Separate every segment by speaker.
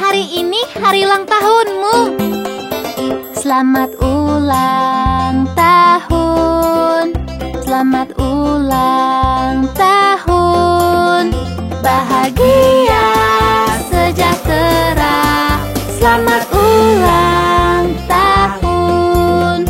Speaker 1: hari ini hari ulang tahunmu. Selamat ulang tahun, selamat ulang tahun. Bahagia, sejahtera, selamat ulang tahun.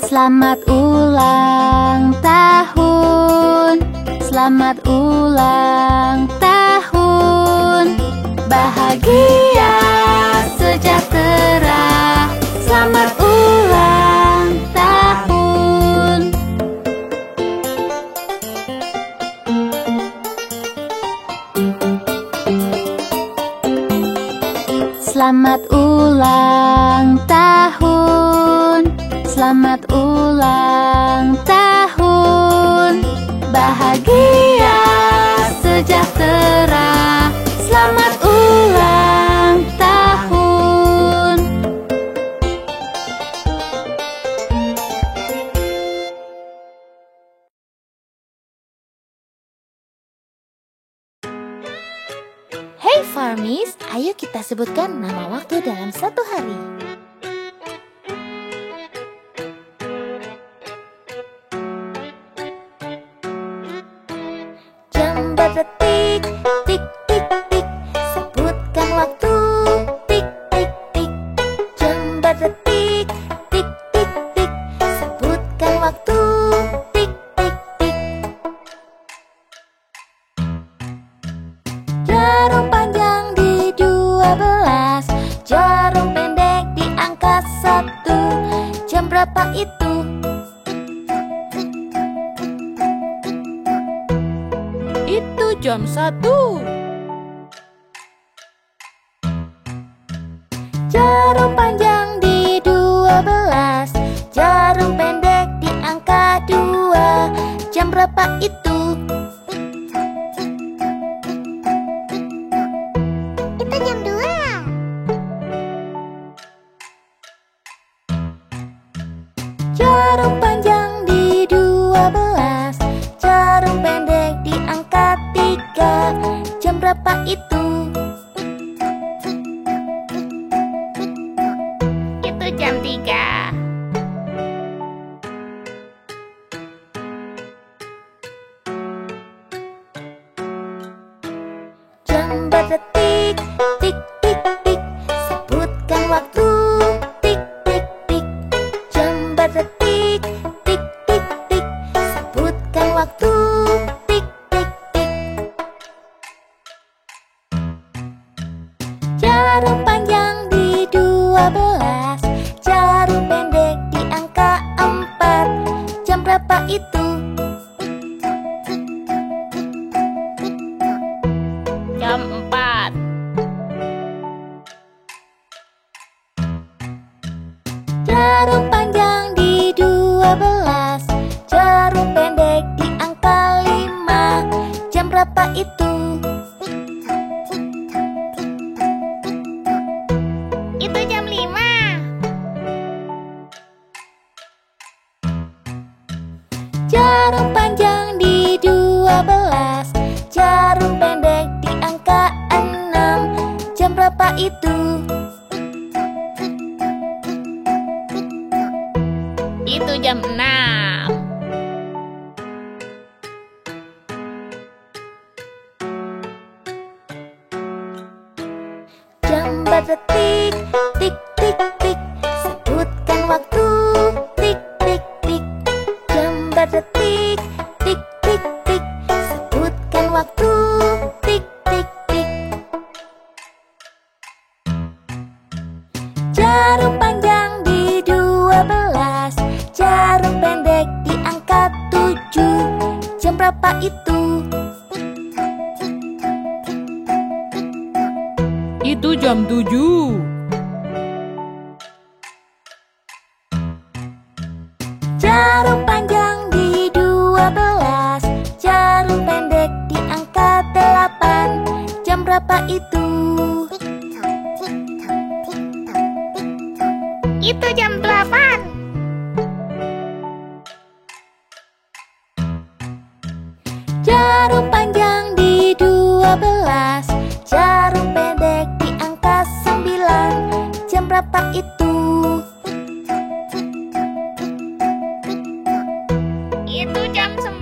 Speaker 1: Selamat ulang tahun, selamat ulang tahun. Bahagia, sejahtera, selamat ulang tahun. Selamat ulang tahun, selamat ulang tahun. Bahagia, sejahtera, selamat ulang tahun. Hey Farmies, ayo kita sebutkan nama waktu dalam satu hari. Jam berdetik, tik tik tik, sebutkan waktu, tik tik tik. Jam berdetik, tik tik tik, sebutkan waktu, tik tik tik. Jarum panjang di 12, jarum pendek di angka 1. Jam berapa itu? Itu jam 1. Jarum panjang di 12, jarum pendek di angka 2. Jam berapa itu? Itu jam 2. Jarum panjang di 12, jarum pendek di angka 3. Jam berapa itu? Itu jam 3. Jam berdetik, tik tik tik, sebutkan waktu, tik tik tik. Jam berdetik, tik tik tik, sebutkan waktu, tik tik tik. Jarum panjang di 12, jarum pendek di angka 4. Jam berapa itu? Jam 4. Jarum panjang di 12, jarum pendek di angka 5. Jam berapa itu? Itu jam 5. Jarum panjang di 12, jarum pendek di angka 6. Jam berapa itu? Itu jam 6. Jam berdetik, tik tik tik, sebutkan waktu, tik tik tik. Jam berdetik, tik tik tik, sebutkan waktu, tik tik tik. Jarum panjang di 12, jarum pendek di angka 7. Jam berapa itu? Itu jam 7. Jarum panjang di 12, jarum pendek di angka 8. Jam berapa itu? Itu jam 8. berapa itu?
Speaker 2: Itu jam 9.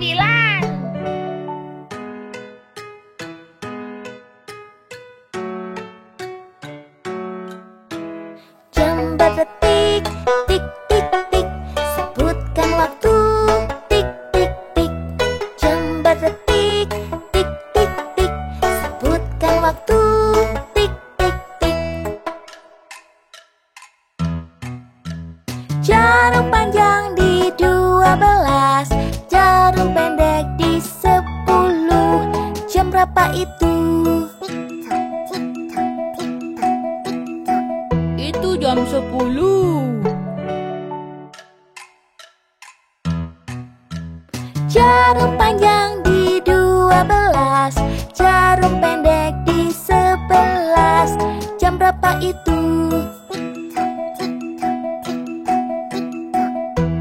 Speaker 1: Jam berdetik, tik tik tik, sebutkan waktu, tik tik tik. Jam berdetik, tik tik tik, sebutkan waktu, tik tik tik. Jarum panjang di 12, jarum pendek di 10. Jam berapa itu?
Speaker 2: Itu jam 10.
Speaker 1: Jarum panjang di 12, jarum pendek di 11. Jam berapa itu?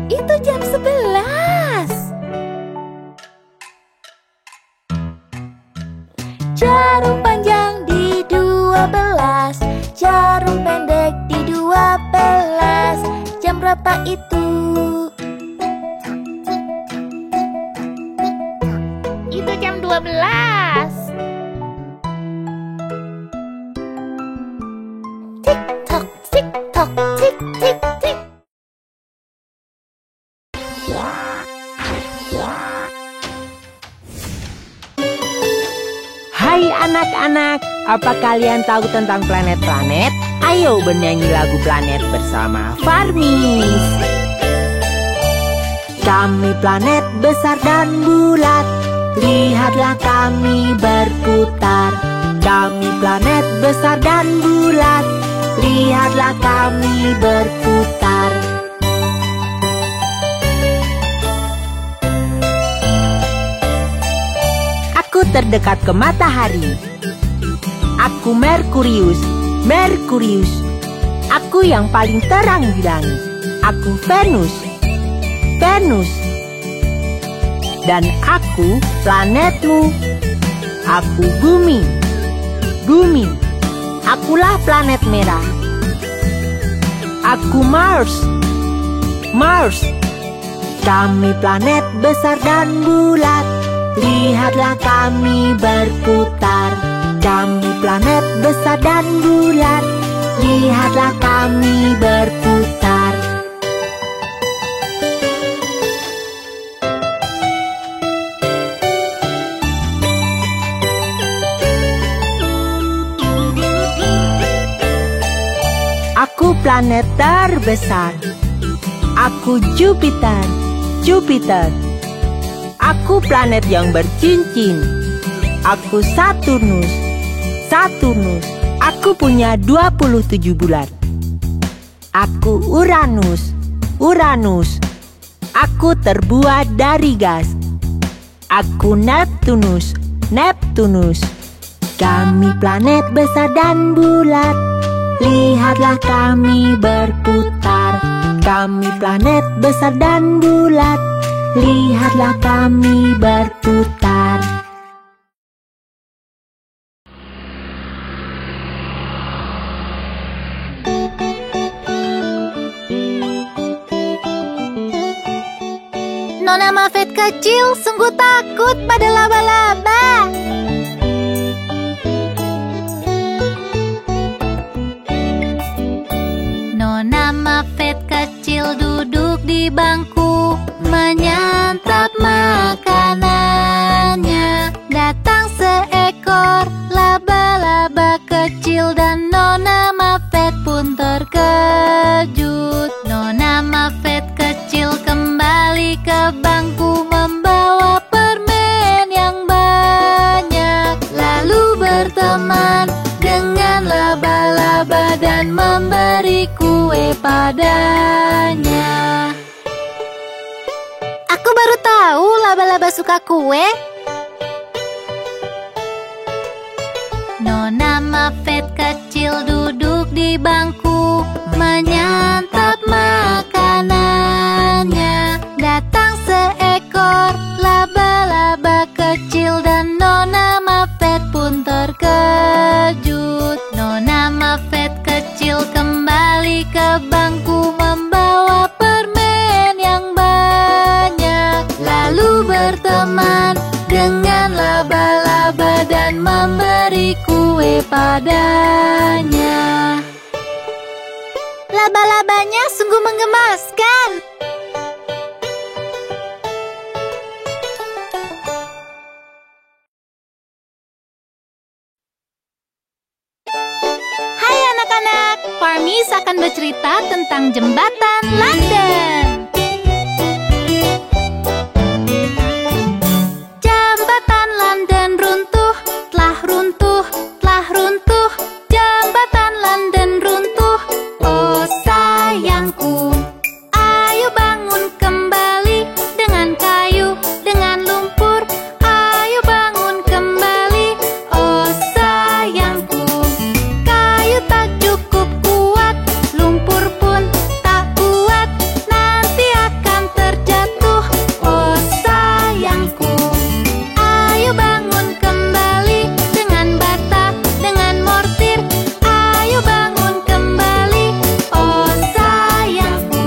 Speaker 1: Itu jam 11. Jarum panjang di 12, jarum pendek di 12. Jam berapa itu?
Speaker 2: Itu jam 12.
Speaker 1: Tik tok, tik tok, tik tik tik.
Speaker 3: Hai anak-anak, apa kalian tahu tentang planet-planet? Ayo bernyanyi lagu planet bersama Farmis. Kami planet besar dan bulat, lihatlah kami berputar. Kami planet besar dan bulat, lihatlah kami berputar. Aku terdekat ke matahari. Aku Merkurius, Merkurius. Aku yang paling terang di langit. Aku Venus, Venus. Dan aku planetmu. Aku Bumi, Bumi. Akulah planet merah. Aku Mars, Mars. Kami planet besar dan bulat, lihatlah kami berputar. Kami planet besar dan bulat, lihatlah kami berputar. Aku planet terbesar. Aku Jupiter, Jupiter. Aku planet yang bercincin. Aku Saturnus, Saturnus. Aku punya 27 bulan. Aku Uranus, Uranus. Aku terbuat dari gas. Aku Neptunus, Neptunus. Kami planet besar dan bulat, lihatlah kami berputar. Kami planet besar dan bulat, lihatlah kami berputar.
Speaker 1: Nona Muffet kecil sungguh takut pada laba-laba. Nona Muffet kecil duduk di bangku, menyantap makanannya. Datang seekor laba-laba kecil dan Nona Muffet pun terkejut. Nona Muffet kecil kembali ke bangku membawa permen yang banyak, lalu berteman dengan laba-laba dan memberi kue padanya. Aku baru tahu laba-laba suka kue. Nona Muffet kecil duduk di bangku, menyantap makanannya. Datang seekor laba-laba kecil dan Nona Muffet pun terkejut. Nona Muffet kecil kembali padanya. Laba-labanya sungguh menggemaskan. Hai anak-anak, Farmies akan bercerita tentang jembatan London. Jembatan London runtuh, telah runtuh, telah runtuh. Jembatan London runtuh, oh sayangku. Ayo bangun kembali dengan kayu, dengan lumpur. Ayo bangun kembali, oh sayangku. Kayu tak cukup kuat, lumpur pun tak kuat. Nanti akan terjatuh, oh sayangku. Ayo bangun kembali dengan bata, dengan mortir. Ayo bangun kembali, oh sayangku.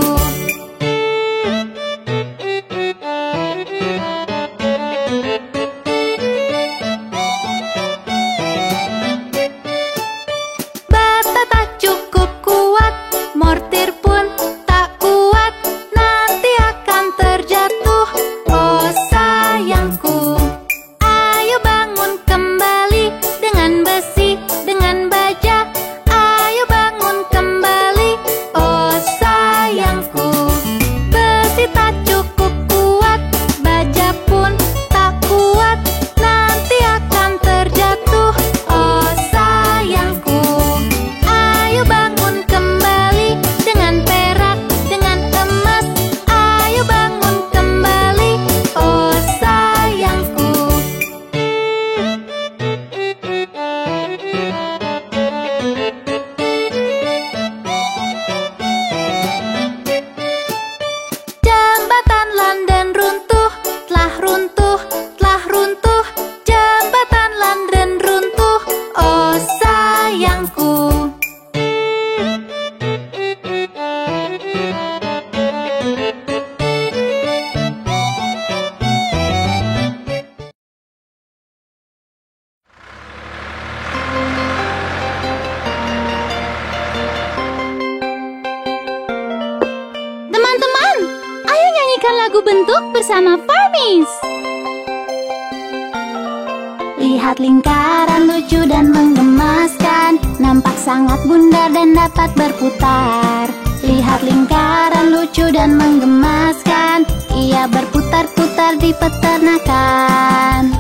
Speaker 1: Bata tak cukup kuat, mortir pun tak kuat. Nanti akan terjatuh, oh sayangku. Ayo bangun kembali dengan besi, dengan baja. Ayo bangun kembali, oh sayangku. Besi tak cukup kuat, baja pun tak kuat. Nanti akan terjatuh, oh sayangku. Ayo bangun kembali dengan perak, dengan emas. Ayo bangun kembali, oh sayangku. Jembatan London runtuh, telah runtuh, telah runtuh. Jembatan London runtuh, oh sayangku. Teman-teman, ayo nyanyikan lagu bentuk bersama Farmies. Lihat lingkaran lucu dan menggemaskan, nampak sangat bundar dan dapat berputar. Lihat lingkaran lucu dan menggemaskan, ia berputar-putar di peternakan.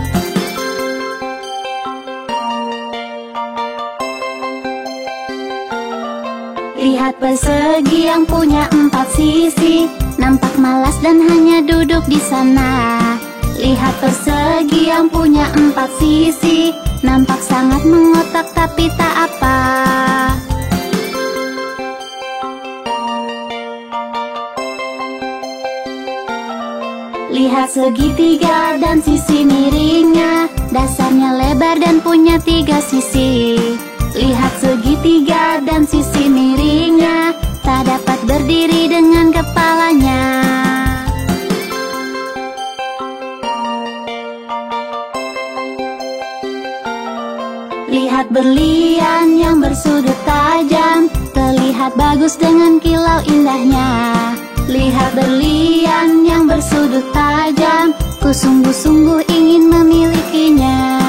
Speaker 1: Lihat persegi yang punya 4 sisi, nampak malas dan hanya duduk di sana. Lihat persegi yang punya 4 sisi, nampak sangat mengotak tapi tak apa. Lihat segitiga dan sisi miringnya, dasarnya lebar dan punya 3 sisi. Lihat segitiga dan sisi miringnya, tak dapat berdiri dengan kepalanya. Lihat berlian yang bersudut tajam, terlihat bagus dengan kilau indahnya. Lihat berlian yang bersudut tajam, ku sungguh-sungguh ingin memilikinya.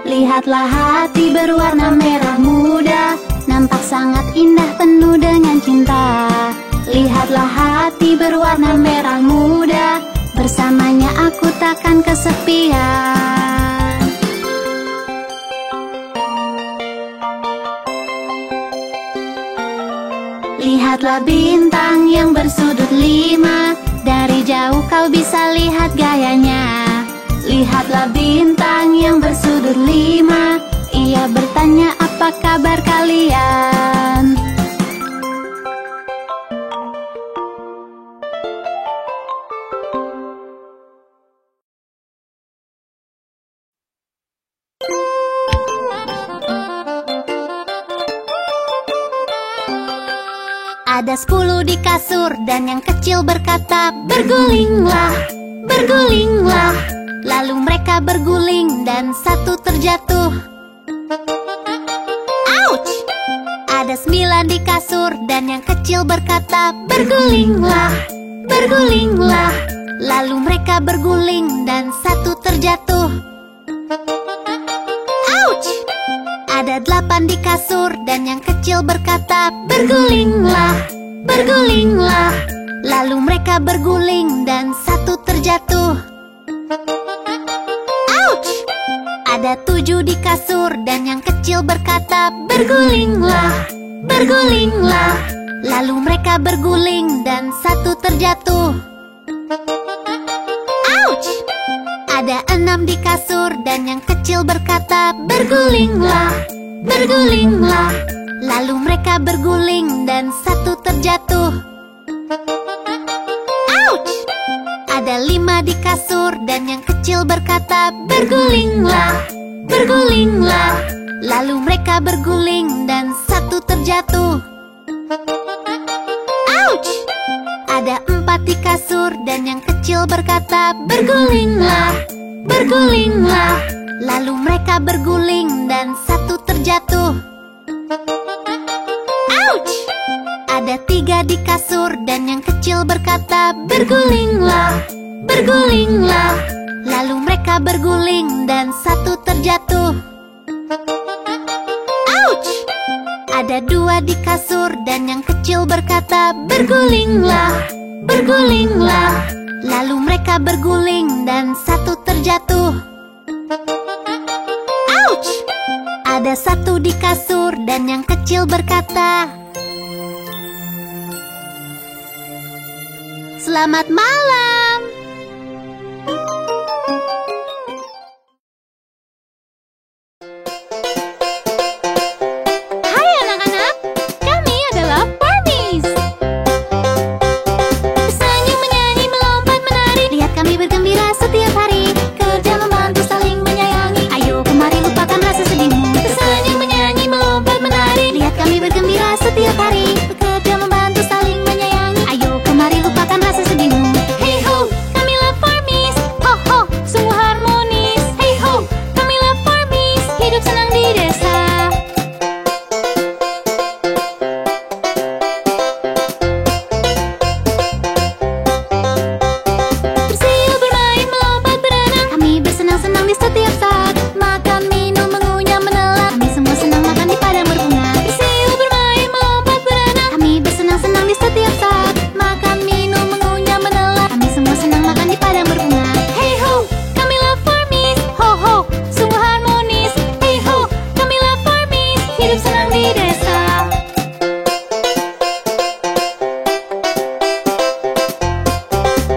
Speaker 1: Lihatlah hati berwarna merah muda, nampak sangat indah penuh dengan cinta. Lihatlah hati berwarna merah muda, bersamanya aku takkan kesepian. Lihatlah bintang yang bersudut 5, dari jauh kau bisa lihat gayanya. Lihatlah bintang yang bersudut 5, ia bertanya apa kabar kalian. Ada 10 di kasur dan yang kecil berkata, bergulinglah. bergulinglah. Lalu mereka berguling dan satu terjatuh. Ouch! Ada 9 di kasur dan yang kecil berkata, bergulinglah, bergulinglah. Lalu mereka berguling dan satu terjatuh. Ouch! Ada 8 di kasur dan yang kecil berkata, bergulinglah, bergulinglah. Lalu mereka berguling dan satu terjatuh. Ouch! Ada 7 di kasur dan yang kecil berkata, bergulinglah, bergulinglah. Lalu mereka berguling dan satu terjatuh. Ouch! Ada 6 di kasur dan yang kecil berkata, bergulinglah, bergulinglah. Lalu mereka berguling dan satu terjatuh. Ouch! Ada 5 di kasur dan yang kecil berkata, bergulinglah, bergulinglah. Lalu mereka berguling dan satu terjatuh. Ouch! Ada 4 di kasur dan yang kecil berkata, bergulinglah, bergulinglah. Lalu mereka berguling dan satu terjatuh. Ouch! Ada 3 di kasur dan yang kecil berkata, bergulinglah, bergulinglah. Lalu mereka berguling dan satu terjatuh. Ouch! Ada 2 di kasur dan yang kecil berkata, bergulinglah, bergulinglah. Lalu mereka berguling dan satu terjatuh. Ouch! Ada 1 di kasur dan yang kecil berkata, selamat malam. Hai anak-anak, kami adalah Farmies. Bersenyum, menyanyi, melompat, menari. Lihat kami bergembira setiap hari. Kerja membantu saling menyayangi. Ayo kemari lupakan rasa sedihmu. Bersenyum, menyanyi, melompat, menari. Lihat kami bergembira setiap hari. Bekerja membantu saling menyayangi. Ayo kemari lupakan rasa sedihmu. Hey ho, kamilah Farmies. Ho ho, sungguh harmonis. Hey ho, kamilah Farmies. Hidup senang di desa. Bersiul, bermain, melompat, berenang. Kami bersenang-senang di setiap saat. Makan, minum, mengunyah, menelan. Kami semua senang makan di padang berbunga. Bersiul, bermain, melompat, berenang. Kami bersenang-senang di setiap saat. Makan, minum, mengunyah, menelan. Kami semua senang makan di padang berbunga. Hey ho, kamilah Farmies. Ho ho, sungguh harmonis. Hey ho, kamilah Farmies. Hidup senang di desa.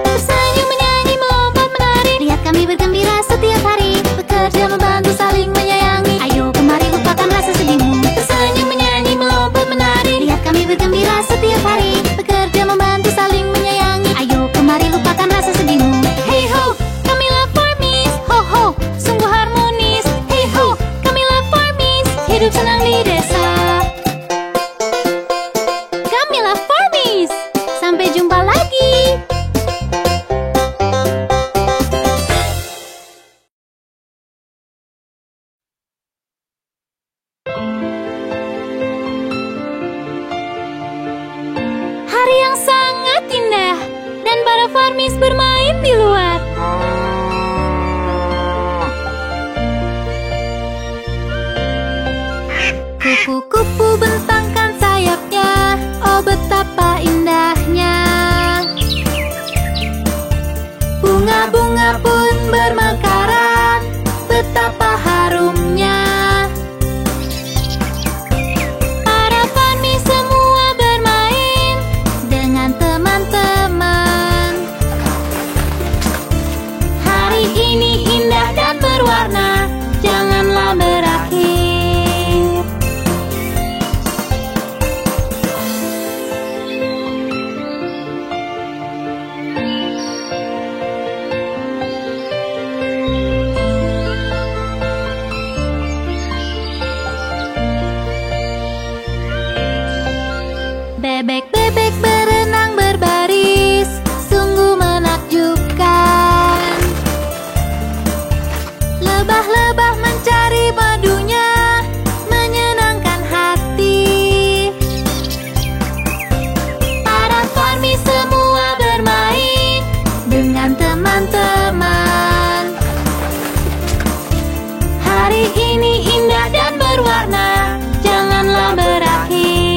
Speaker 1: Bersenyum, menyanyi, melompat, menari. Lihat kami bergembira setiap hari. Bekerja membantu saling menyayangi. Ayo kemari lupakan rasa sedihmu. Bersenyum, menyanyi, melompat, menari. Lihat kami bergembira setiap hari. Bekerja membantu saling menyayangi. Ayo kemari lupakan rasa sedihmu. Hey ho, kamilah Farmies. Ho ho, sungguh harmonis. Hey ho, kamilah Farmies. Hidup senang di desa. Kamilah Farmies. Sampai jumpa lagi. Hari yang sangat indah dan para Farmies bermain di luar. Lebah-lebah mencari madunya, menyenangkan hati. Para Farmi semua bermain dengan teman-teman. Hari ini indah dan berwarna, janganlah berakhir.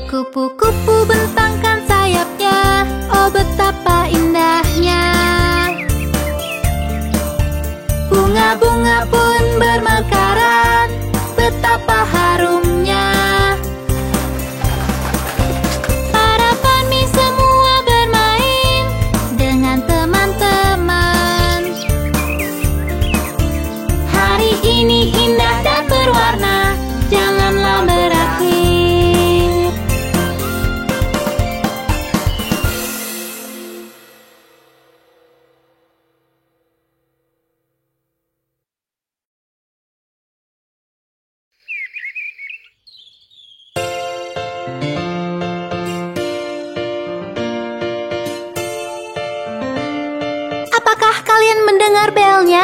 Speaker 1: Kupu-kupu bentangkan sayapnya, oh betapa indahnya. Bunga-bunga pun bermekaran, betapa harumnya. Para Farmi semua bermain dengan teman-teman. Hari ini indah dan berwarna, janganlah berakhir. Apakah kalian mendengar belnya?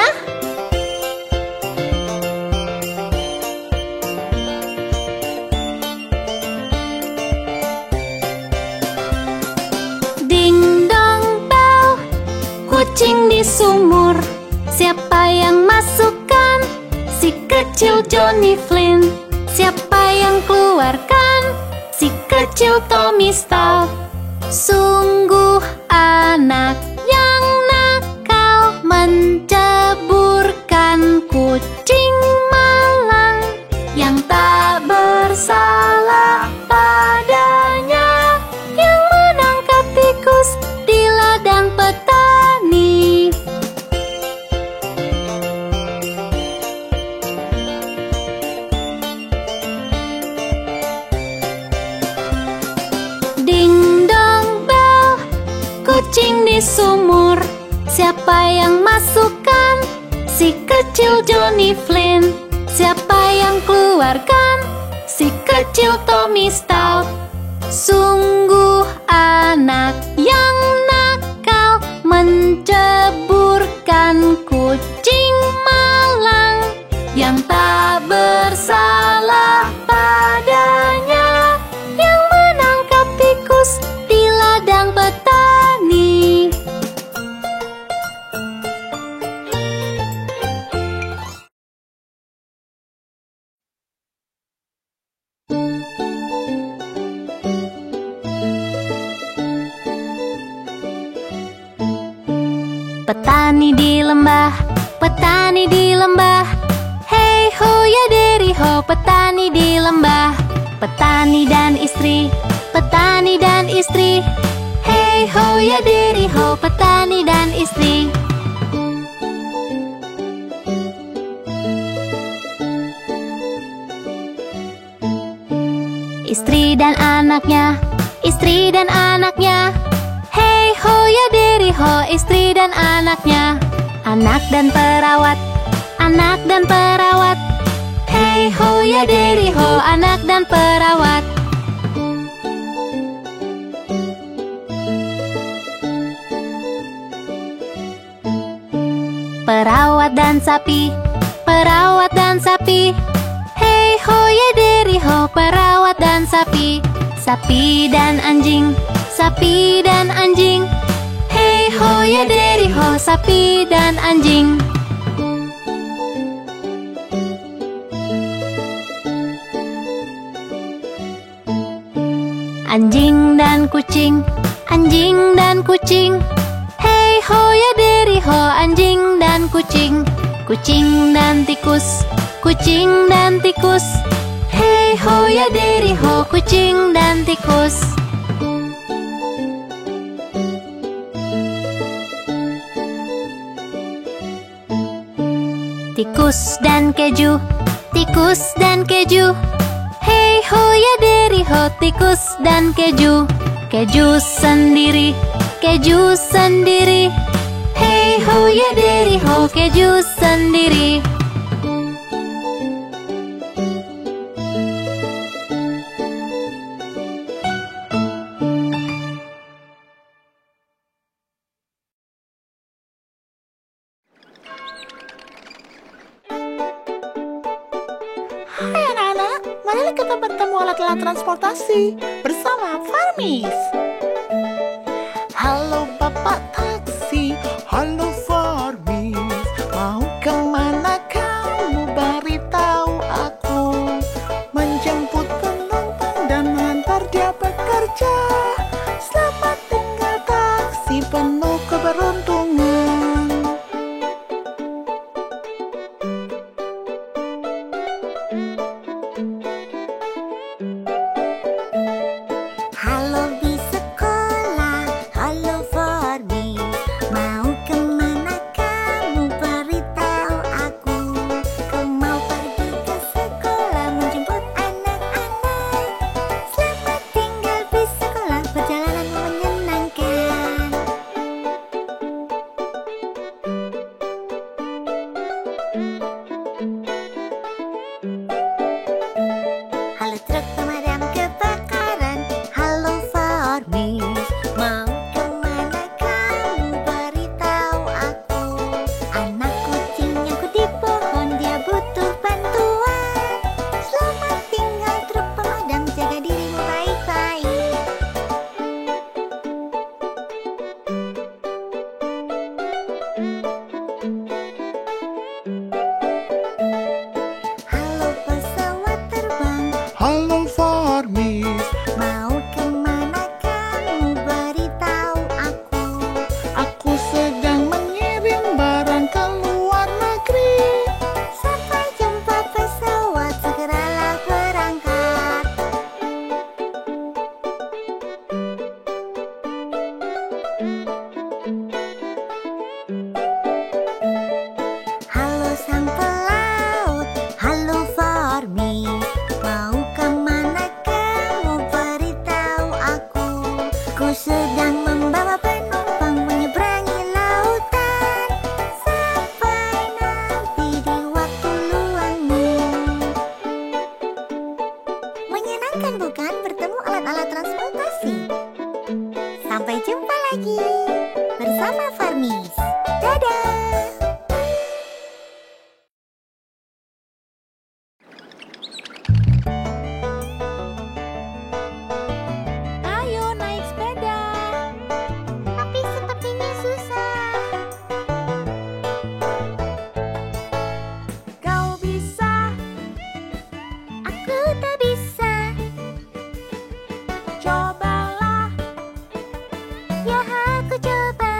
Speaker 1: Ding dong bell, kucing di sumur. Siapa yang masukkan? Si kecil Johnny Flynn. Siapa yang keluarkan? Si kecil Tommy Stout. Sungguh anak yang nakal, menceburkan kucing malang yang tak bersalah padanya, yang menangkap tikus di ladang petani. Ding dong bell, kucing di sumur. Siapa yang masukkan? Si kecil Johnny Flynn. Siapa yang keluarkan? Si kecil Tommy Stout. Sungguh anak yang nakal, menceburkan kucing malang yang tak bersalah padanya, yang menangkap tikus di ladang petani. Petani di lembah, petani di lembah. Hey ho ya deri ho, petani di lembah. Petani dan istri, petani dan istri. Hey ho ya deri ho, petani dan istri. Istri dan anaknya, istri dan anaknya. Hey ho ya deri ho, istri dan anaknya. Anak dan perawat, anak dan perawat. Hey ho ya deri ho, anak dan perawat. Perawat dan sapi, perawat dan sapi. Hey ho ya deri ho, perawat dan sapi. Sapi dan anjing, sapi dan anjing. Hey ho ya deri ho, sapi dan anjing. Anjing dan kucing, anjing dan kucing. Hey ho ya deri ho, anjing dan kucing. Kucing dan tikus, kucing dan tikus. Hey ho ya deri ho, kucing dan tikus. Tikus dan keju, tikus dan keju. Hey ho ya deri ho, tikus dan keju. Keju sendiri, keju sendiri. Oh ya diri, oh keju sendiri.
Speaker 4: Hai anak-anak, mari kita bertemu alat-alat transportasi bersama Farmis. Halo Bapak Taksi, halo Farmis, mau kemana kamu? Beritahu aku. Menjemput penumpang dan mengantar dia bekerja. Selamat tinggal taksi penuh keberuntungan.
Speaker 1: Halo bis sekolah, halo Farmis, mau kemana kamu? Beritahu aku. Kau mau pergi ke sekolah menjemput anak-anak. Selamat tinggal bis sekolah, perjalanan menyenangkan. Halo truk pemadam kebakaran, halo Farmis, mau kemana kamu? Beritahu aku. Anak kucing nyangkut di pohon, dia butuh bantuan. Selamat tinggal truk pemadam, jaga dirimu baik-baik. Halo pesawat terbang,
Speaker 4: Halo Farmis,
Speaker 1: mau kemana kamu? Beritahu aku.
Speaker 4: aku sedang mengirim barang ke luar negeri.
Speaker 1: Sampai jumpa pesawat, segeralah berangkat. Halo sang pelaut, halo Farmis, mau kemana kamu? Beritahu aku. Ku sedang membawa penumpang menyeberangi lautan. Sampai nanti di waktu luangmu. Menyenangkan bukan bertemu alat-alat transportasi? Sampai jumpa lagi bersama Farmis. Dadah! Ayo naik sepeda. Tapi sepertinya susah.
Speaker 4: Kau bisa,
Speaker 1: Aku tak bisa.
Speaker 4: cobalah.
Speaker 1: Ya aku coba.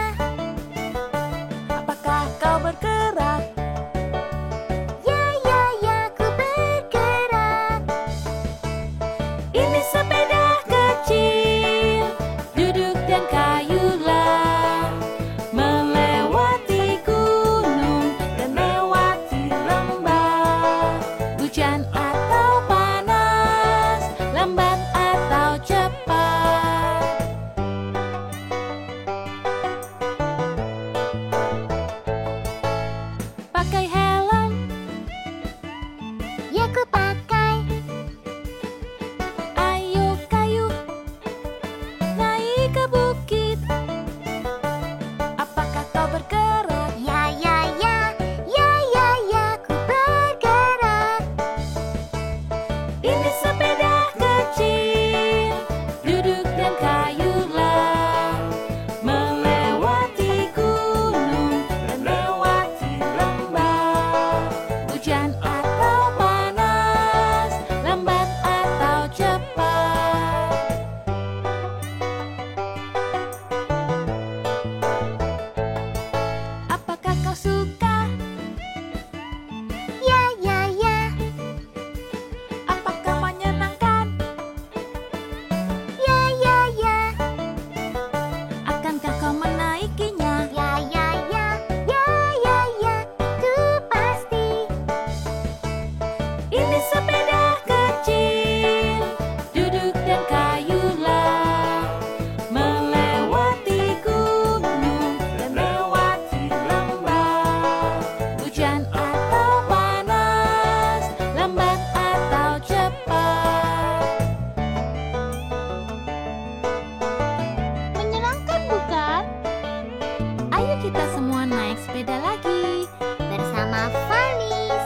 Speaker 2: kita semua naik sepeda lagi
Speaker 1: bersama Farmies.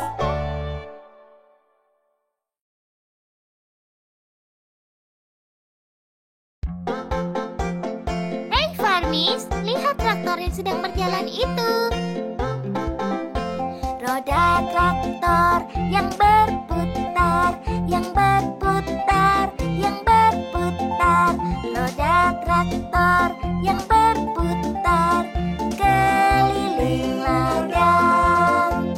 Speaker 1: Hei Farmies, lihat traktor yang sedang berjalan itu. Roda traktor yang berputar, yang berputar, yang berputar. Roda traktor yang berputar keliling ladang.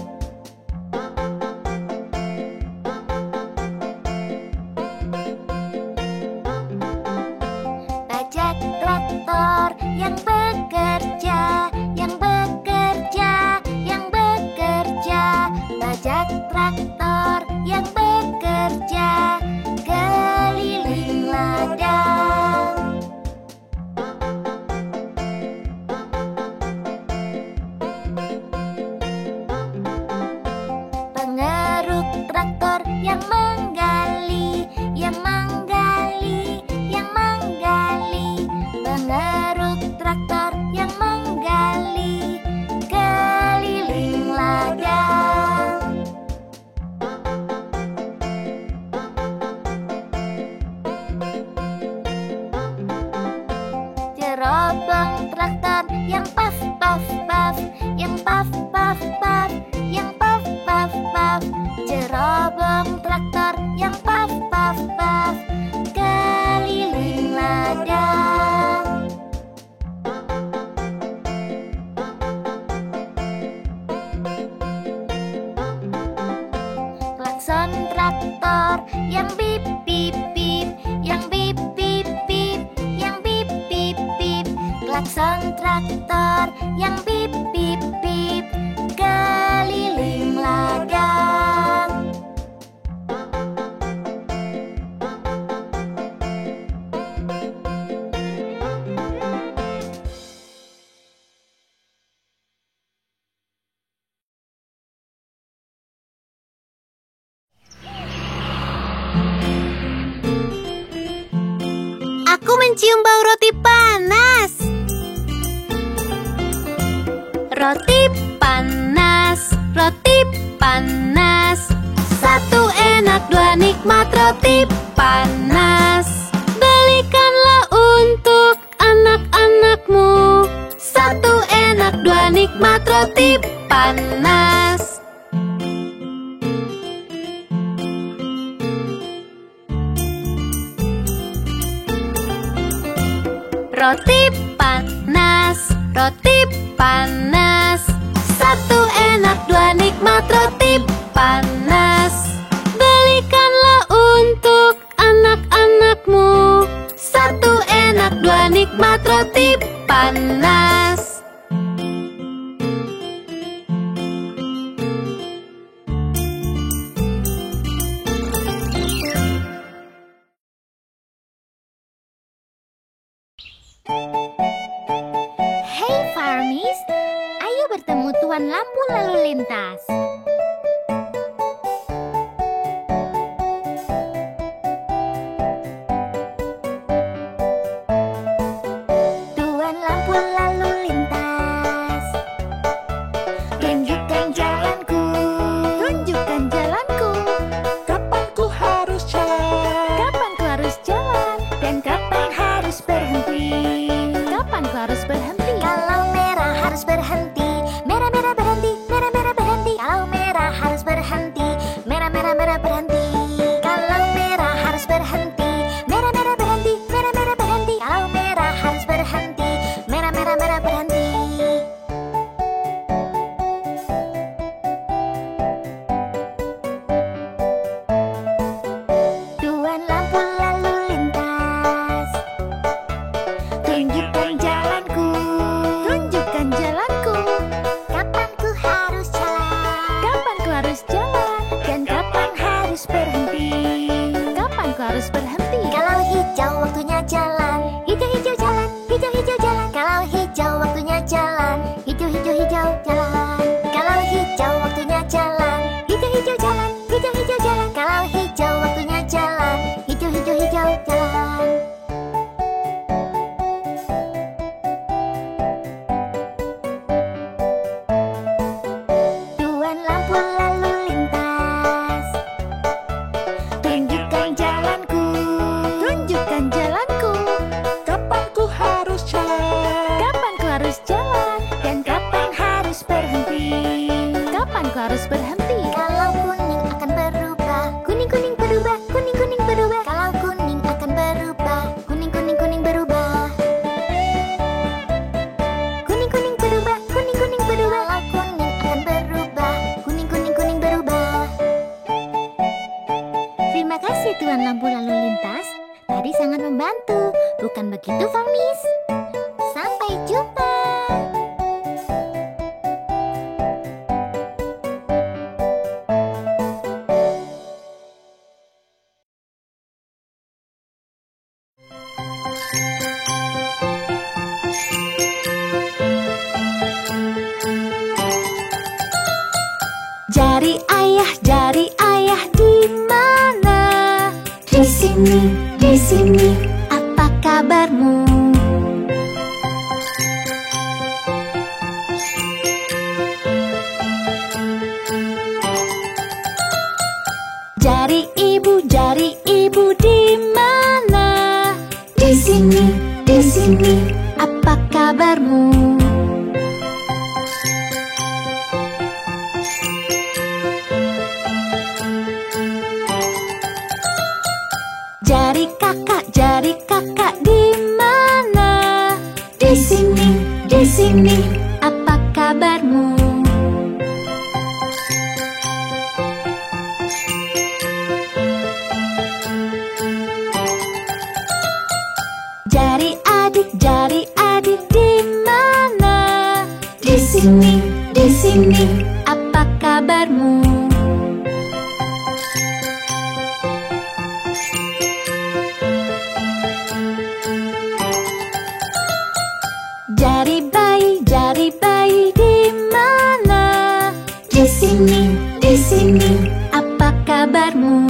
Speaker 1: Bajak traktor yang bekerja, yang bekerja, yang bekerja. Bajak traktor yang bekerja keliling ladang. Pengeruk traktor yang menggali, yang menggali, yang menggali. Pengeruk traktor yang menggali keliling ladang. Cerobong traktor yang paf paf paf, yang paf paf paf, yang paf paf paf. Cerobong traktor yang paf paf paf keliling ladang. Klakson traktor yang bip bip bip, yang bip bip bip, yang bip bip bip. Klakson traktor yang bip bip bip keliling ladang. Aku mencium bau roti panas. Roti panas, roti panas. Satu enak, dua nikmat roti panas. Belikanlah untuk anak-anakmu. Satu enak, dua nikmat roti panas. Roti panas, roti panas. Satu enak, dua nikmat roti panas. Belikanlah untuk anak-anakmu. Satu enak, dua nikmat roti panas. Hey Farmies, ayo bertemu Tuan Lampu Lalu Lintas. Tuan Lampu Lalu Lintas, tunjukkan jalanku, tunjukkan jalanku.
Speaker 4: Kapan ku harus jalan?
Speaker 1: Kapan ku harus jalan dan kapan harus berhenti? Kapan ku harus berhenti? Kalau merah harus berhenti, merah merah berhenti, merah merah berhenti. Kalau merah harus berhenti, merah merah merah berhenti. Kalau merah harus berhenti, merah merah berhenti, merah merah berhenti. Kalau merah harus berhenti, merah merah merah berhenti. Tuan Lampu Lalu Lintas, tunjukkan jalanku, tunjukkan jalanku.
Speaker 2: harus berhenti.
Speaker 1: Kalau kuning akan berubah, kuning-kuning berubah, kuning-kuning berubah. Kalau kuning akan berubah, kuning-kuning berubah. Kuning-kuning berubah, kuning-kuning berubah. Kalau kuning akan berubah, kuning-kuning berubah. Terima kasih Tuan Lampu Lalu Lintas. Tadi sangat membantu, bukan begitu, Farmis? Sampai jumpa. Jari ayah di mana? Di sini, apa kabarmu? Jari ibu di mana? Di sini, apa kabarmu? Jari kakak di mana? Di sini, apa kabarmu? Jari adik di mana? Di sini, apa kabarmu? Jari bayi di mana? Di sini, apa kabarmu?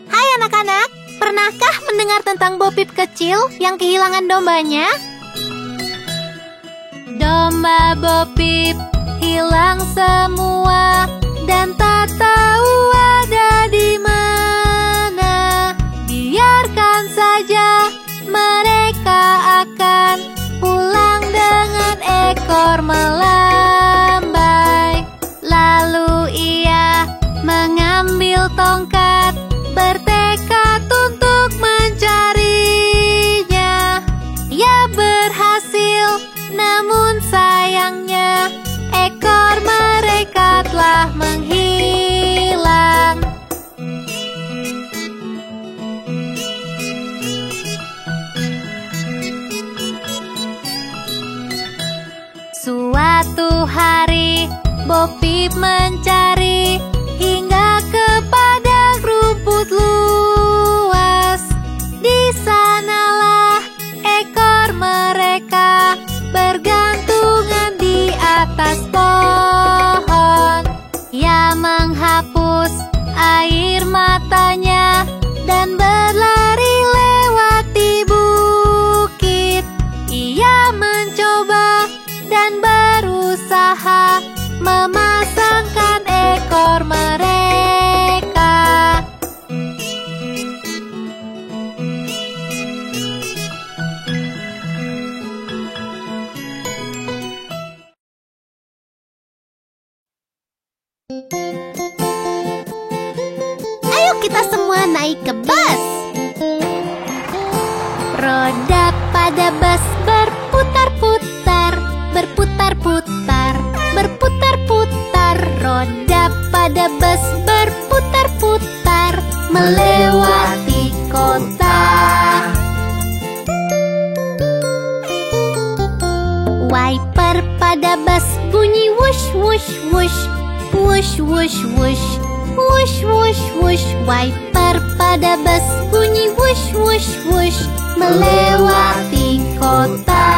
Speaker 2: Hai anak-anak, pernahkah mendengar tentang Bopip kecil yang kehilangan dombanya? Domba Bopip hilang semua dan tak tahu ada di mana. Biarkan saja, mereka akan pulang dengan ekor melambai. Lalu ia mengambil tongkat, bertekad untuk mencarinya. Ia berhasil, namun sayangnya ekor mereka telah menghilang. Suatu hari Bopip mencari hingga ke padang rumput luas. Di sanalah ekor mereka bergantungan di atas pohon. Ia menghapus air matanya dan berlari lewati bukit. Ia mencoba dan berusaha memasangkan ekor mereka. Ayo kita semua naik ke bus. Roda pada bus berputar-putar, berputar-putar, berputar-putar. Roda pada bus berputar-putar, melewati kota. Wiper pada bus bunyi wush wush wush, wush wush wush, wush wush wush. Wiper pada bus bunyi wush wush wush, melewati kota.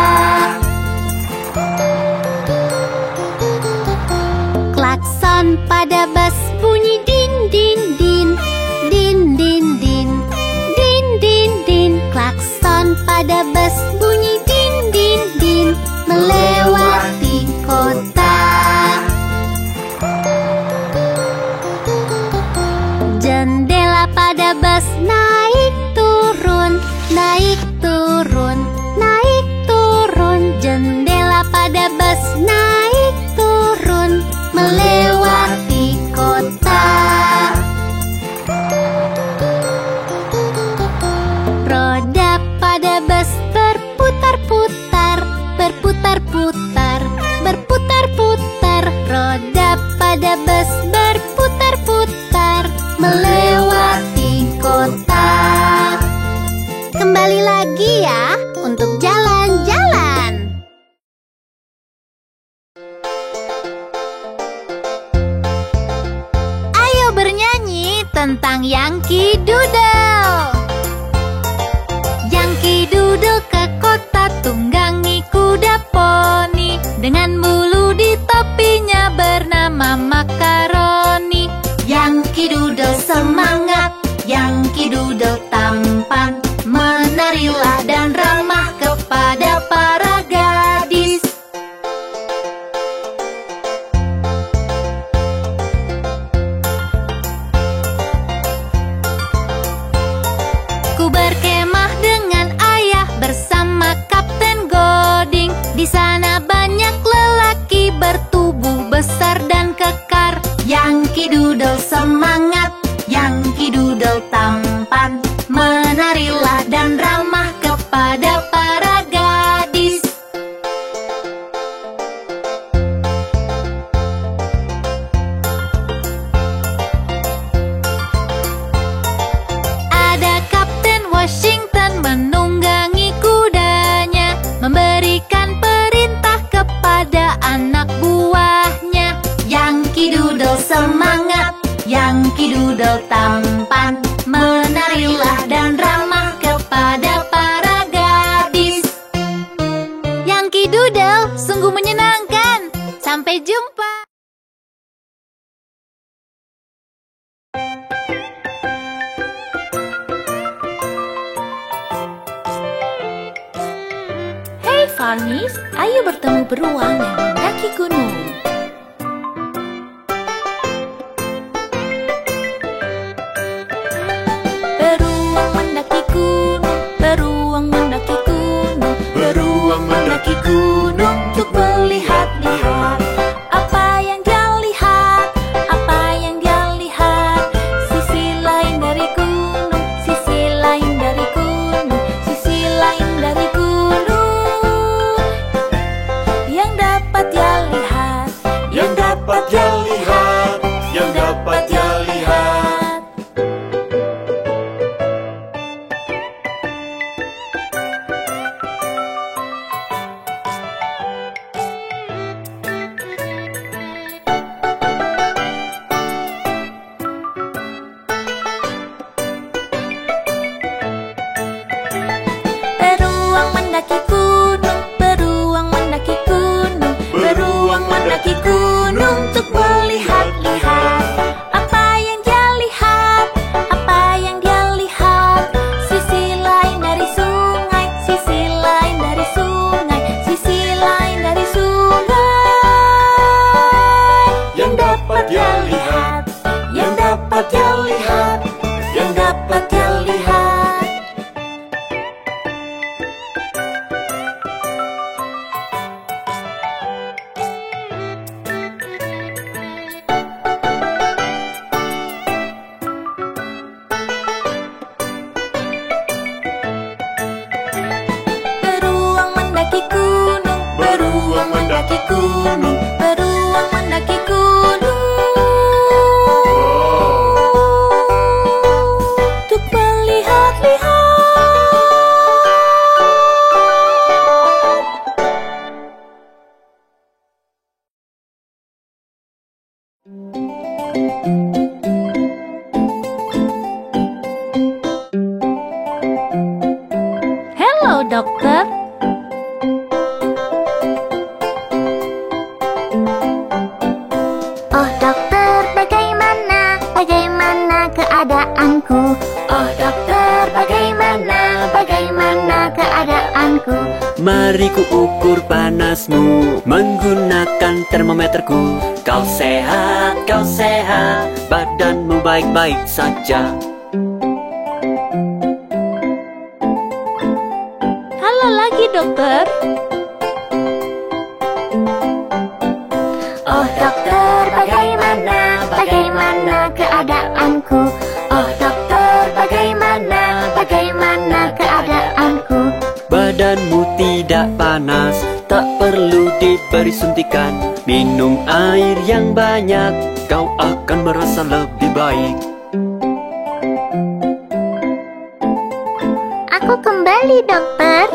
Speaker 2: Klakson pada bus bunyi din din din, din din din, din din din. Klakson pada bus bunyi din din din, melewati kota. Jendela pada bus naik turun, naik turun,
Speaker 1: Farmies, ayo bertemu beruang yang mendaki gunung. Beruang mendaki gunung, beruang mendaki gunung, beruang mendaki gunung untuk melihat-lihat. Apa yang dia lihat? Apa yang dia lihat? Sisi lain dari gunung, sisi lain dari gunung, sisi lain dari gunung. Yang dapat dia lihat,
Speaker 4: Yang dapat dia lihat, yang dapat dia lihat.
Speaker 1: Beruang mendaki gunung, beruang mendaki gunung, beruang mendaki gunung untuk melihat-lihat. Apa yang dia lihat? Apa yang dia lihat? Sisi lain dari sungai, sisi lain dari sungai, sisi lain dari sungai.
Speaker 4: Yang dapat dia lihat, yang dapat dia lihat, yang dapat dia lihat.
Speaker 1: Beruang mendaki gunung,
Speaker 4: Beruang mendaki gunung,
Speaker 1: beruang mendaki gunung untuk melihat-lihat. Hello, dokter.
Speaker 2: Oh dokter, bagaimana keadaanku? Oh dokter, bagaimana keadaanku?
Speaker 5: Mari ku ukur panasmu menggunakan termometerku. Kau sehat, badanmu baik-baik saja.
Speaker 1: Halo lagi, dokter.
Speaker 2: Oh dokter, bagaimana keadaanku? Oh dokter, bagaimana keadaanku?
Speaker 5: Badanmu tidak panas, tak perlu diberi suntikan. Minum air yang banyak, kau akan merasa lebih baik.
Speaker 2: Aku kembali dokter.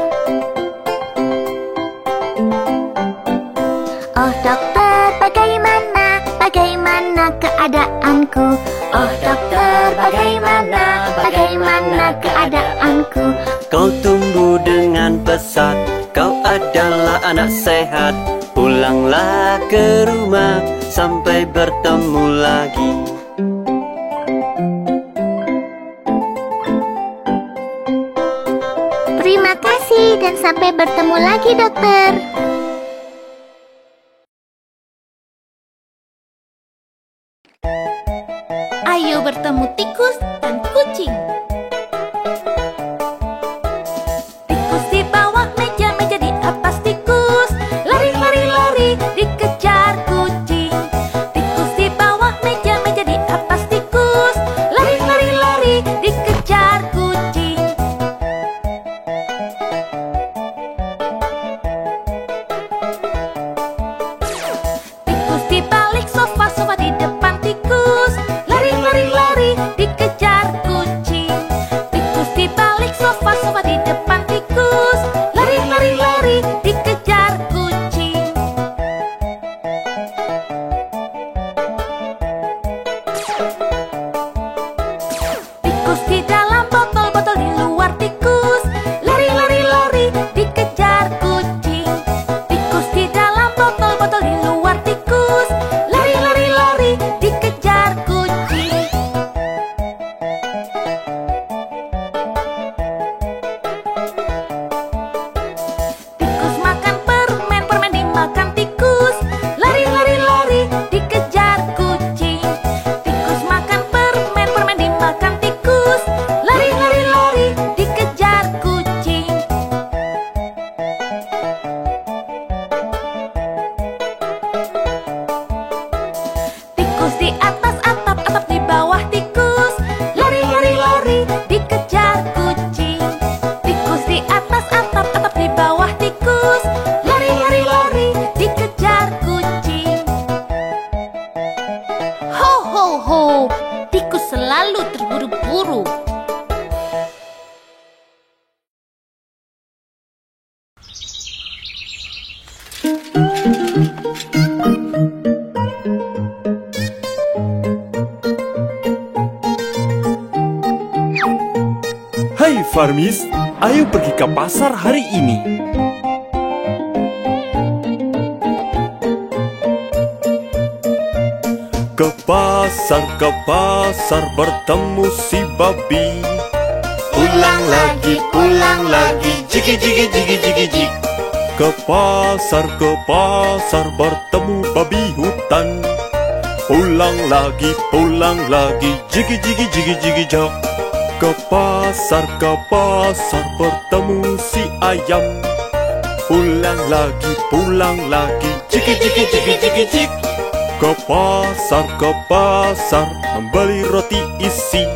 Speaker 2: Oh dokter, bagaimana keadaanku? Oh dokter, bagaimana keadaanku?
Speaker 5: Kau tumbuh dengan pesat, kau adalah anak sehat. Pulanglah ke rumah sampai bertemu lagi.
Speaker 2: Terima kasih dan sampai bertemu lagi dokter.
Speaker 1: Ayo bertemu tikus dan kucing. Tikus di bawah meja, meja di atas tikus. Lari, lari, lari, dikejar kucing. Tikus di bawah meja, meja di atas tikus. Lari, lari, lari, dikejar kucing.
Speaker 4: Farmis, ayo pergi ke pasar hari ini. Ke pasar bertemu si babi. Pulang lagi, jigi jigi jigi jigi jig. Ke pasar bertemu babi hutan. Pulang lagi, jigi jigi jigi jigi jog. Ke pasar bertemu si ayam. Pulang lagi, jigi jigi jigi jigi jig. Ke pasar membeli roti isi.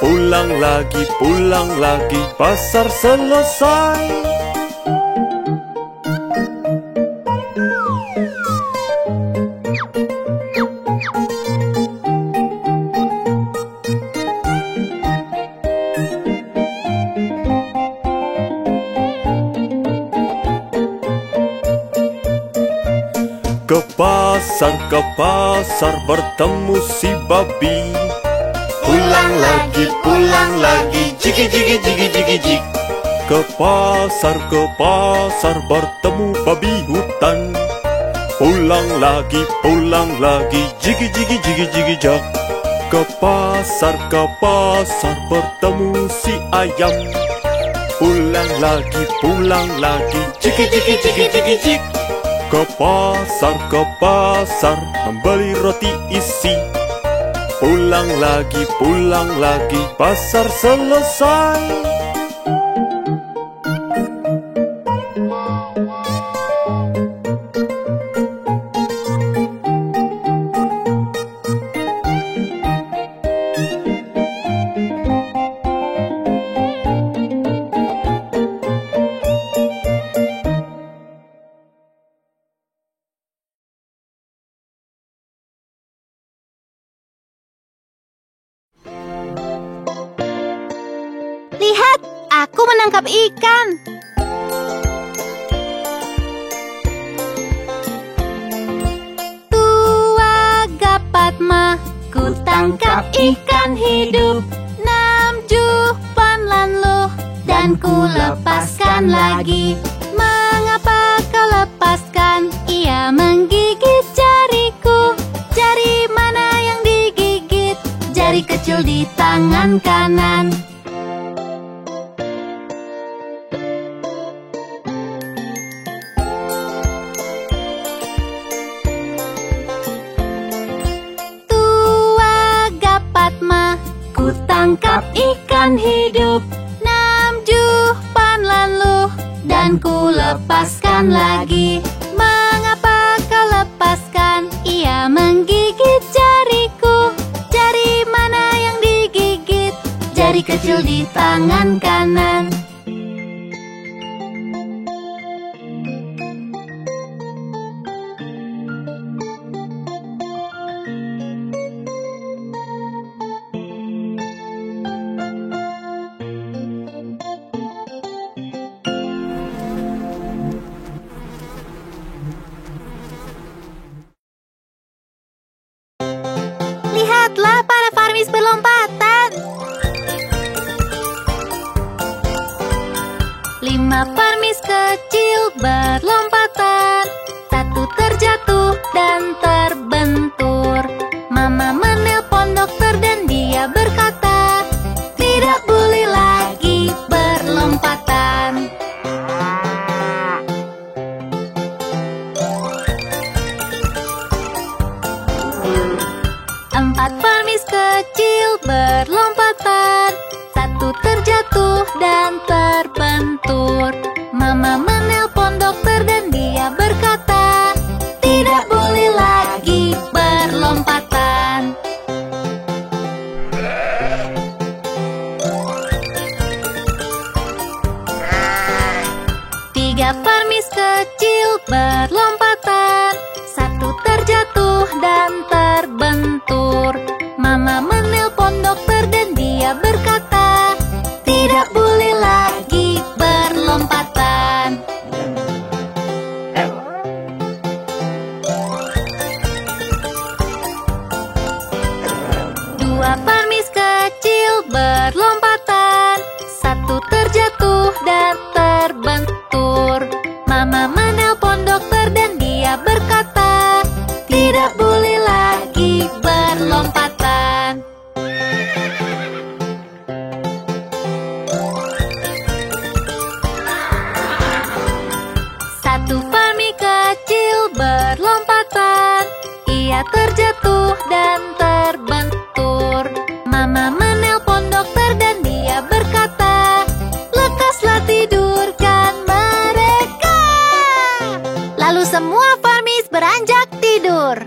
Speaker 4: Pulang lagi, pasar selesai. Ke pasar bertemu si babi. Pulang lagi, jigi jigi jigi jigi jig. Ke pasar bertemu babi hutan. Pulang lagi, jigi jigi jigi jigi jog. Ke pasar bertemu si ayam. Pulang lagi, jigi jigi jigi jigi jig. Ke pasar membeli roti isi. Pulang lagi, pasar selesai.
Speaker 2: Lihat, aku menangkap ikan. Tuaga Padma, ku tangkap ikan hidup. 6 jupan lalu dan ku lepaskan lagi. Mengapa kau lepaskan? Ia menggigit jariku. Jari mana yang digigit? Jari kecil di tangan kanan. Tangkap ikan hidup 6 jupan lalu dan ku lepaskan lagi. Mengapa kau lepaskan? Ia menggigit jariku. Jari mana yang digigit? Jari kecil di tangan kanan. Lihatlah para Farmis berlompatan. 5 Farmis kecil berlompatan. 1 terjatuh dan terbentur. Mama menelpon dokter dan dia berkata, tidak boleh lagi berlompatan. 4 Farmis kecil berlompatan. 1 terjatuh dan terbentur. Mama menelpon dokter dan dia berkata, tidak boleh lagi berlompatan. 3 Farmis kecil berlompatan. 1 terjatuh dan terbentur. Mama menelpon dokter dan dia berkata, tidak boleh lagi berlompatan. 2 Farmis kecil berlompatan. 1 terjatuh dan terbentur. Mama menelpon dokter dan dia berkata, lekaslah tidurkan mereka. Lalu semua farmis beranjak tidur.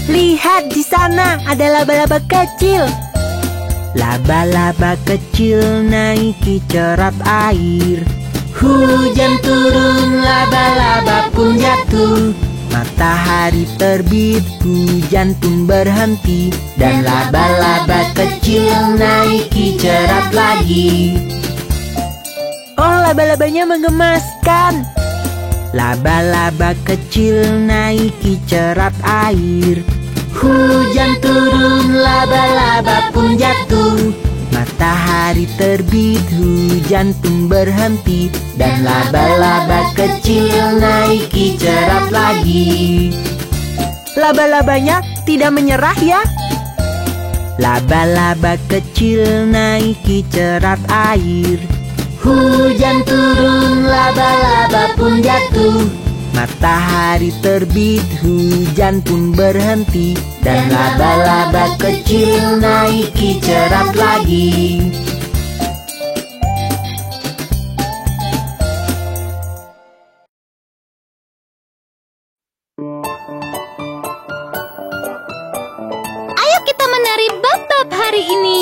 Speaker 3: Lihat di sana, ada laba-laba kecil. Laba-laba kecil naiki cerat air. Hujan turun, laba-laba pun jatuh. Matahari terbit, hujan pun berhenti. Dan laba-laba kecil naiki cerat lagi. Oh, laba-labanya menggemaskan. Laba-laba kecil naiki cerat air. Hujan turun, laba-laba pun jatuh. Matahari terbit, hujan pun berhenti. Dan laba-laba kecil naiki cerat lagi. Laba-labanya tidak menyerah ya. Laba-laba kecil naiki cerat air. Hujan turun, laba-laba pun jatuh. Matahari terbit, hujan pun berhenti. Dan laba-laba kecil naiki cerat lagi.
Speaker 2: Ayo kita menari bab-bab hari ini.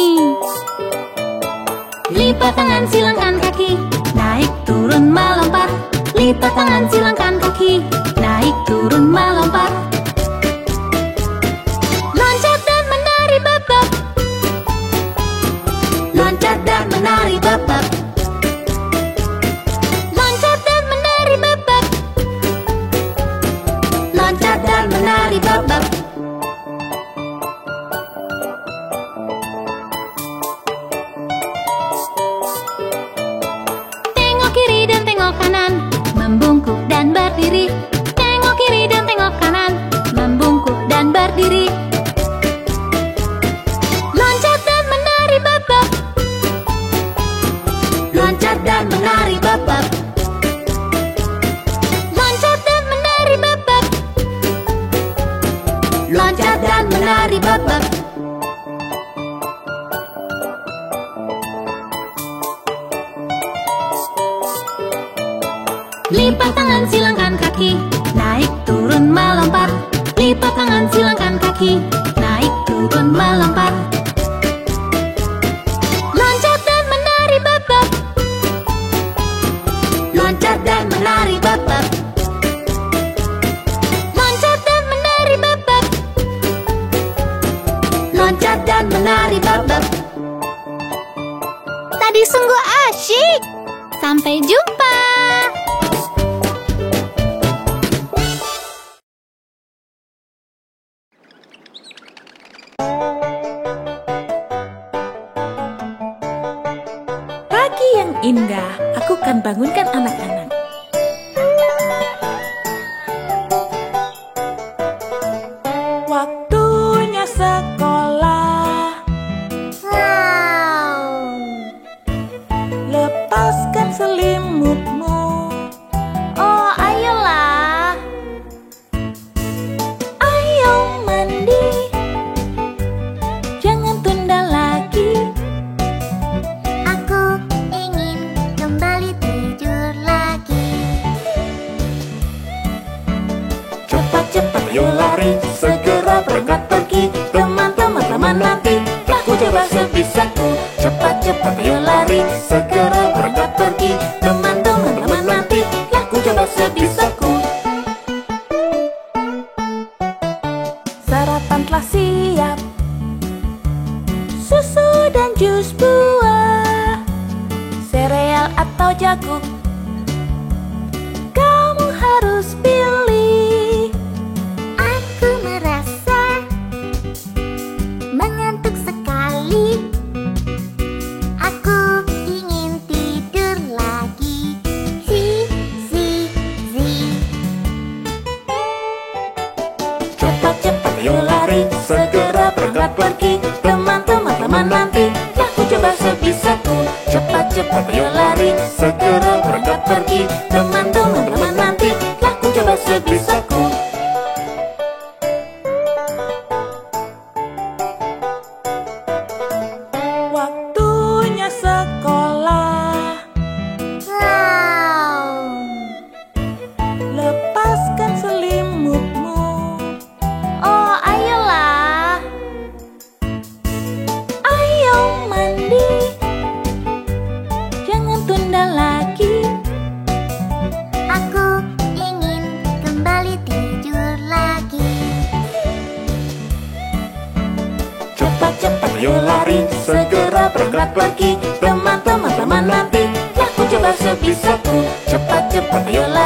Speaker 2: Lipat tangan, silangkan kaki, naik turun melompat. Lipat tangan, silangkan kaki, naik turun melompat. Loncat dan menari bab-bab. Loncat dan menari bab-bab. Loncat dan menari bab-bab. Loncat dan menari bab-bab. Tengok kiri dan tengok kanan, membungkuk dan berdiri. Tengok kiri dan tengok kanan, membungkuk dan berdiri. Loncat dan menari bab-bab. Loncat dan menari bab-bab. Loncat dan menari bab-bab. Loncat dan menari bab-bab. Lipat tangan, silangkan kaki, naik turun melompat. Lipat tangan, silangkan kaki, naik turun melompat. Loncat dan menari bab-bab. Loncat dan menari bab-bab. Loncat dan menari bab-bab. Loncat dan menari bab-bab. Tadi sungguh asyik. Sampai jumpa.
Speaker 4: Pagi yang indah, aku kan bangunkan anak-anak. Waktunya sekolah.
Speaker 1: Wow.
Speaker 4: Lepaskan selimutmu.
Speaker 1: Oh, ayolah.
Speaker 4: Ayo mandi. Jangan tunda lagi.
Speaker 1: Aku ingin kembali tidur lagi.
Speaker 4: Cepat-cepat ayo lari, segera berangkat pergi. Teman-teman nanti, aku coba sebisaku. Cepat-cepat ayo lari, segera berangkat pergi. Teman-teman nanti, aku coba sebisaku. Sarapan telah siap, susu dan jus buah, sereal atau jagung, kamu harus pilih.
Speaker 1: Aku merasa mengantuk sekali. Aku ingin tidur lagi. Zi, zi, zi.
Speaker 4: Cepat-cepat ayo lari, segera berangkat pergi. Teman-teman nanti, aku coba sebisa. sebisaku. Cepat-cepat ayo lari, segera berangkat pergi. Teman-teman nanti, aku coba sebisaku.
Speaker 6: Waktunya sekolah.
Speaker 1: Wow.
Speaker 6: Lepaskan selimutmu.
Speaker 1: Oh, ayolah.
Speaker 6: Ayo mandi. Jangan tunda lagi.
Speaker 2: Aku ingin kembali tidur lagi.
Speaker 4: Cepat-cepat ayo lari, segera berangkat pergi. Teman-teman nanti, aku coba sebisaku. Cepat-cepat ayo lari.